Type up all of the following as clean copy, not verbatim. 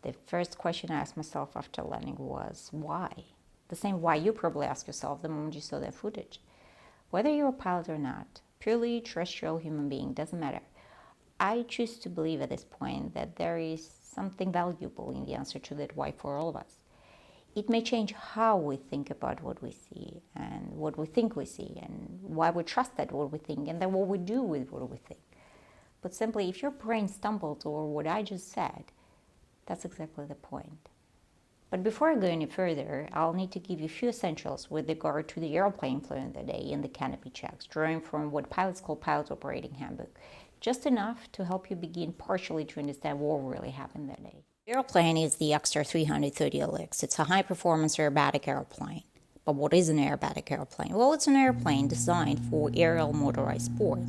The first question I asked myself after landing was, why? The same why you probably ask yourself the moment you saw that footage. Whether you're a pilot or not, purely terrestrial human being, doesn't matter. I choose to believe at this point that there is something valuable in the answer to that why for all of us. It may change how we think about what we see and what we think we see and why we trust that what we think and then what we do with what we think. But simply, if your brain stumbled over what I just said, that's exactly the point. But before I go any further, I'll need to give you a few essentials with regard to the airplane flying that day and the canopy checks, drawing from what pilots call Pilot Operating Handbook, just enough to help you begin partially to understand what really happened that day. The airplane is the XR330LX. It's a high-performance aerobatic airplane. But what is an aerobatic airplane? Well, it's an airplane designed for aerial motorized sport,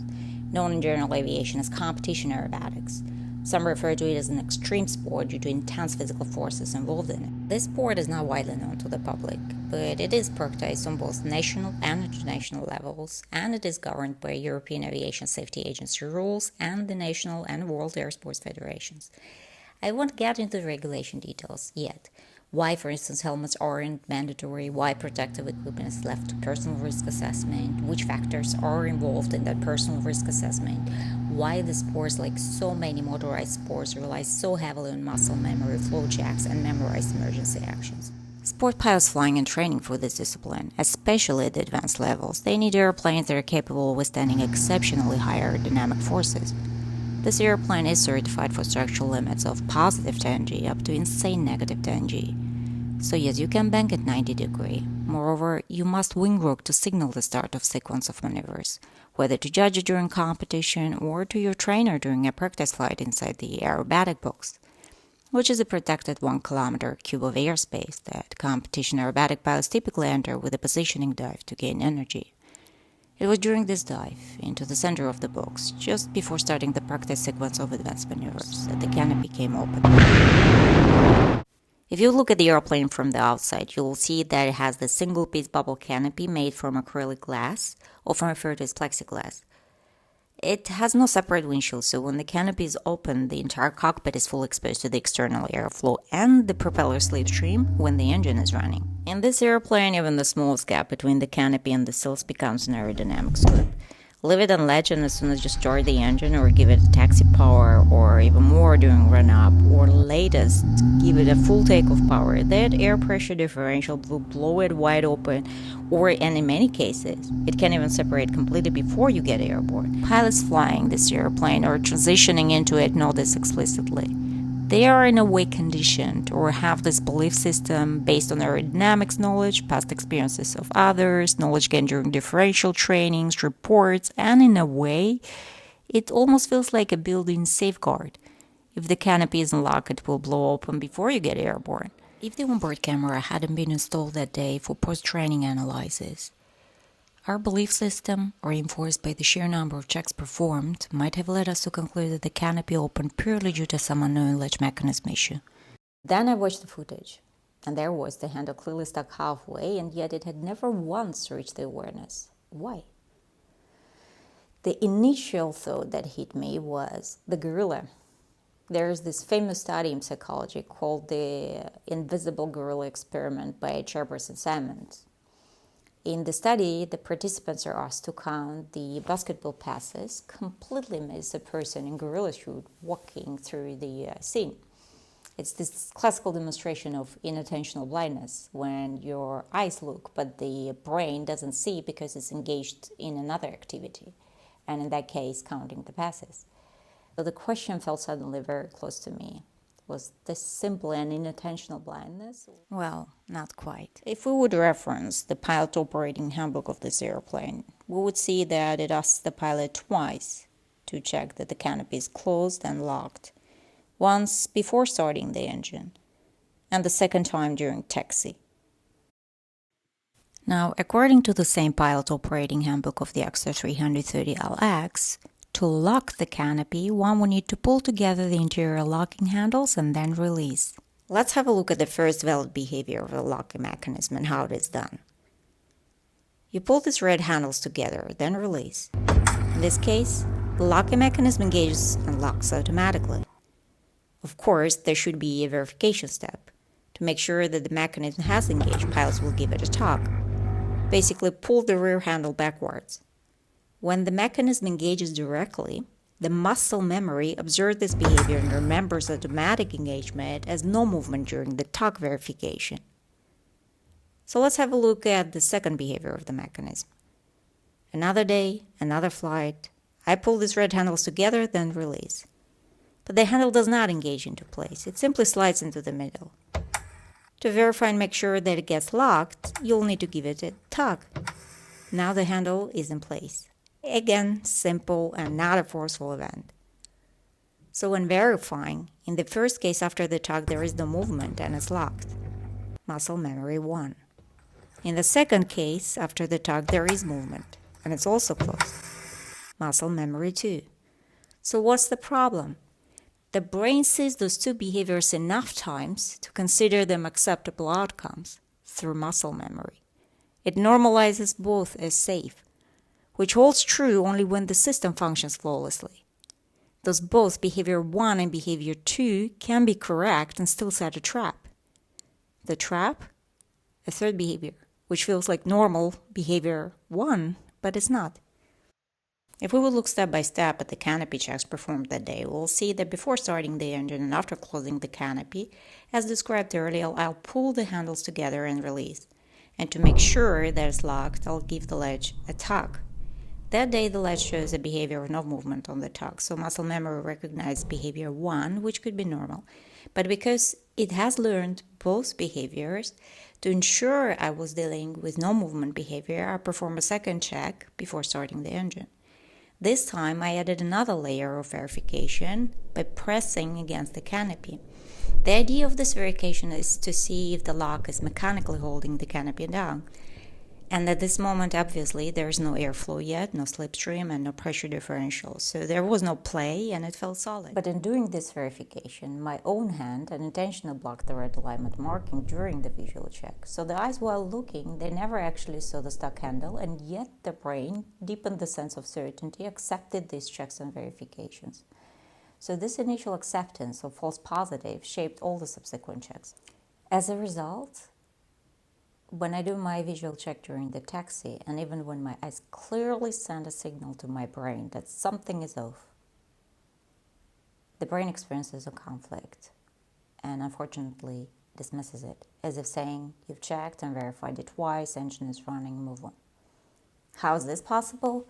known in general aviation as competition aerobatics. Some refer to it as an extreme sport due to intense physical forces involved in it. This sport is not widely known to the public, but it is practiced on both national and international levels, and it is governed by European Aviation Safety Agency rules and the national and world air sports federations. I won't get into the regulation details yet. Why, for instance, helmets aren't mandatory, why protective equipment is left to personal risk assessment, which factors are involved in that personal risk assessment, why the sports, like so many motorized sports, rely so heavily on muscle memory, flow checks, and memorized emergency actions. Sport pilots flying and training for this discipline, especially at the advanced levels, they need airplanes that are capable of withstanding exceptionally high aerodynamic forces. This airplane is certified for structural limits of positive 10G up to insane negative 10G. So yes, you can bank at 90 degrees. Moreover, you must wing rook to signal the start of sequence of maneuvers, whether to judge it during competition or to your trainer during a practice flight inside the aerobatic box, which is a protected 1 kilometer cube of airspace that competition aerobatic pilots typically enter with a positioning dive to gain energy. It was during this dive into the center of the box, just before starting the practice sequence of advanced maneuvers, that the canopy came open. If you look at the airplane from the outside, you will see that it has the single-piece bubble canopy made from acrylic glass, often referred to as plexiglass. It has no separate windshield, so when the canopy is open, the entire cockpit is fully exposed to the external airflow and the propeller slipstream when the engine is running. In this airplane, even the smallest gap between the canopy and the sills becomes an aerodynamic slip. Leave it unlatched and as soon as you start the engine or give it taxi power or even more during run-up or latest give it a full takeoff power, that air pressure differential will blow it wide open and in many cases it can even separate completely before you get airborne. Pilots flying this airplane or transitioning into it know this explicitly. They are in a way conditioned or have this belief system based on aerodynamics knowledge, past experiences of others, knowledge gained during differential trainings, reports, and in a way, it almost feels like a built-in safeguard. If the canopy isn't locked, it will blow open before you get airborne. If the onboard camera hadn't been installed that day for post-training analysis, our belief system, reinforced by the sheer number of checks performed, might have led us to conclude that the canopy opened purely due to some unknown latch mechanism issue. Then I watched the footage, and there was the handle clearly stuck halfway, and yet it had never once reached the awareness. Why? The initial thought that hit me was the gorilla. There's this famous study in psychology called the Invisible Gorilla Experiment by Chambers and Simons. In the study, the participants are asked to count the basketball passes, completely miss a person in gorilla suit walking through the scene. It's this classical demonstration of inattentional blindness, when your eyes look, but the brain doesn't see because it's engaged in another activity, and in that case, counting the passes. So the question felt suddenly very close to me. Was this simply an inattentional blindness? Well, not quite. If we would reference the pilot operating handbook of this airplane, we would see that it asks the pilot twice to check that the canopy is closed and locked. Once before starting the engine, and the second time during taxi. Now, according to the same pilot operating handbook of the XR330LX, to lock the canopy, one will need to pull together the interior locking handles and then release. Let's have a look at the first valid behavior of the locking mechanism and how it is done. You pull these red handles together, then release. In this case, the locking mechanism engages and locks automatically. Of course, there should be a verification step. To make sure that the mechanism has engaged, pilots will give it a tug. Basically, pull the rear handle backwards. When the mechanism engages directly, the muscle memory observes this behavior and remembers automatic engagement as no movement during the tug verification. So let's have a look at the second behavior of the mechanism. Another day, another flight. I pull these red handles together, then release. But the handle does not engage into place. It simply slides into the middle. To verify and make sure that it gets locked, you'll need to give it a tug. Now the handle is in place. Again, simple and not a forceful event. So when verifying, in the first case after the tug there is no movement and it's locked. Muscle memory 1. In the second case after the tug there is movement and it's also closed. Muscle memory 2. So what's the problem? The brain sees those two behaviors enough times to consider them acceptable outcomes through muscle memory. It normalizes both as safe, which holds true only when the system functions flawlessly. Thus both behavior 1 and behavior 2 can be correct and still set a trap. The trap? A third behavior, which feels like normal behavior 1, but it's not. If we would look step by step at the canopy checks performed that day, we'll see that before starting the engine and after closing the canopy, as described earlier, I'll pull the handles together and release. And to make sure that it's locked, I'll give the latch a tug. That day, the latch shows a behavior of no movement on the tug, so muscle memory recognized behavior 1, which could be normal. But because it has learned both behaviors, to ensure I was dealing with no movement behavior, I performed a second check before starting the engine. This time, I added another layer of verification by pressing against the canopy. The idea of this verification is to see if the lock is mechanically holding the canopy down. And at this moment, obviously, there is no airflow yet, no slipstream, and no pressure differential. So there was no play, and it felt solid. But in doing this verification, my own hand unintentionally blocked the red alignment marking during the visual check. So the eyes, while looking, they never actually saw the stuck handle, and yet the brain, deep in the sense of certainty, accepted these checks and verifications. So this initial acceptance of false positive shaped all the subsequent checks. As a result, when I do my visual check during the taxi, and even when my eyes clearly send a signal to my brain that something is off, the brain experiences a conflict and unfortunately dismisses it, as if saying, you've checked and verified it twice, engine is running, move on. How is this possible?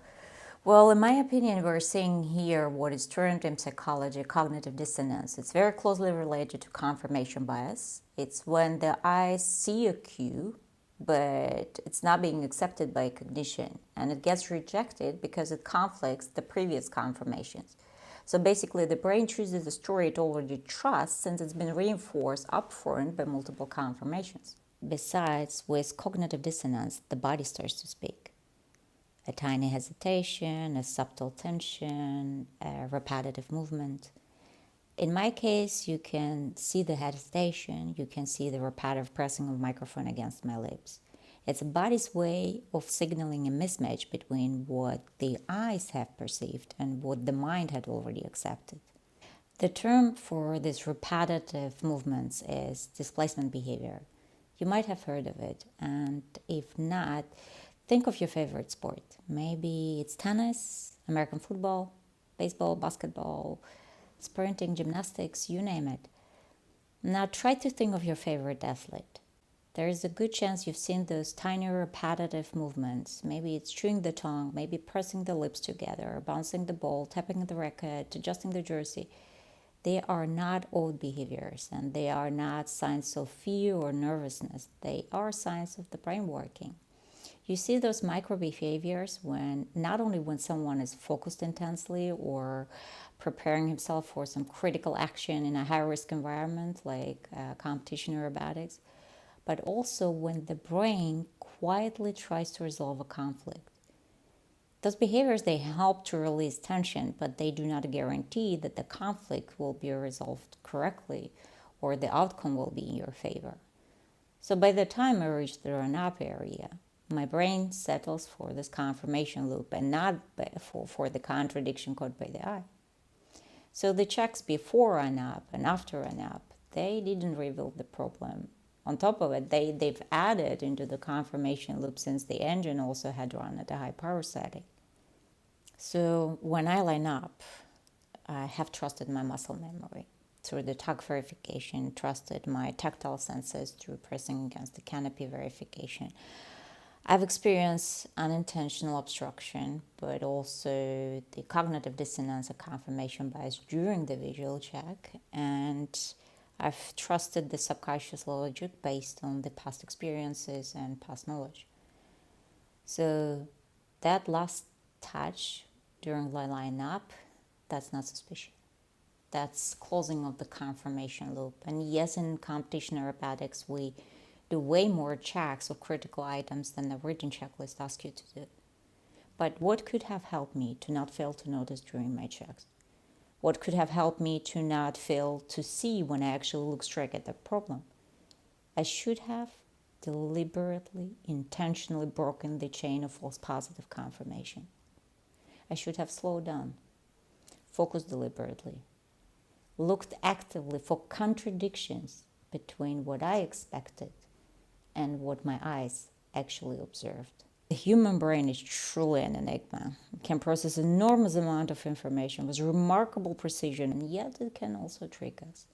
Well, in my opinion, we're seeing here what is termed in psychology cognitive dissonance. It's very closely related to confirmation bias. It's when the eyes see a cue, but it's not being accepted by cognition, and it gets rejected because it conflicts the previous confirmations. So basically, the brain chooses the story it already trusts since it's been reinforced upfront by multiple confirmations. Besides, with cognitive dissonance, the body starts to speak. A tiny hesitation, a subtle tension, a repetitive movement. In my case, you can see the hesitation, you can see the repetitive pressing of the microphone against my lips. It's the body's way of signaling a mismatch between what the eyes have perceived and what the mind had already accepted. The term for these repetitive movements is displacement behavior. You might have heard of it, and if not, think of your favorite sport. Maybe it's tennis, American football, baseball, basketball, sprinting, gymnastics, you name it. Now try to think of your favorite athlete. There is a good chance you've seen those tiny repetitive movements. Maybe it's chewing the tongue, maybe pressing the lips together, bouncing the ball, tapping the racket, adjusting the jersey. They are not odd behaviors, and they are not signs of fear or nervousness. They are signs of the brain working. You see those micro behaviors when not only when someone is focused intensely or preparing himself for some critical action in a high-risk environment like competition aerobatics, but also when the brain quietly tries to resolve a conflict. Those behaviors, they help to release tension, but they do not guarantee that the conflict will be resolved correctly or the outcome will be in your favor. So by the time I reach the run-up area, my brain settles for this confirmation loop and not for the contradiction caused by the eye. So the checks before a nap and after a nap, they didn't reveal the problem. On top of it, they've added into the confirmation loop since the engine also had run at a high power setting. So when I line up, I have trusted my muscle memory through the tug verification, trusted my tactile senses through pressing against the canopy verification. I've experienced unintentional obstruction, but also the cognitive dissonance and confirmation bias during the visual check, and I've trusted the subconscious logic based on the past experiences and past knowledge. So that last touch during the line-up, that's not suspicious. That's closing of the confirmation loop. And yes, in competition aerobatics, we do way more checks of critical items than the written checklist asks you to do. But what could have helped me to not fail to notice during my checks? What could have helped me to not fail to see when I actually look straight at the problem? I should have deliberately, intentionally broken the chain of false positive confirmation. I should have slowed down, focused deliberately, looked actively for contradictions between what I expected and what my eyes actually observed. The human brain is truly an enigma. It can process an enormous amount of information with remarkable precision, and yet it can also trick us.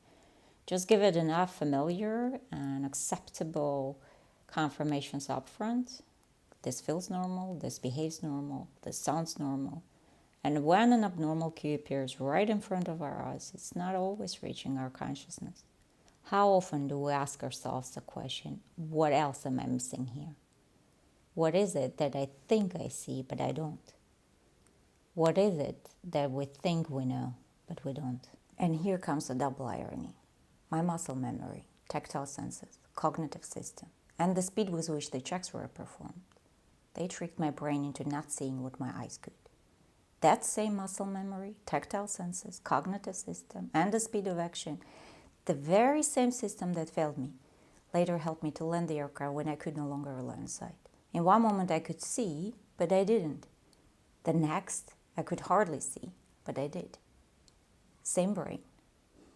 Just give it enough familiar and acceptable confirmations up front. This feels normal, this behaves normal, this sounds normal. And when an abnormal cue appears right in front of our eyes, it's not always reaching our consciousness. How often do we ask ourselves the question, what else am I missing here? What is it that I think I see, but I don't? What is it that we think we know, but we don't? And here comes the double irony. My muscle memory, tactile senses, cognitive system, and the speed with which the checks were performed, they tricked my brain into not seeing what my eyes could. That same muscle memory, tactile senses, cognitive system, and the speed of action, the very same system that failed me, later helped me to land the aircraft when I could no longer rely on sight. In one moment I could see, but I didn't. The next, I could hardly see, but I did. Same brain,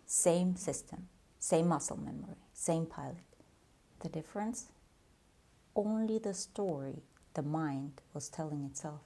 same system, same muscle memory, same pilot. The difference? Only the story the mind was telling itself.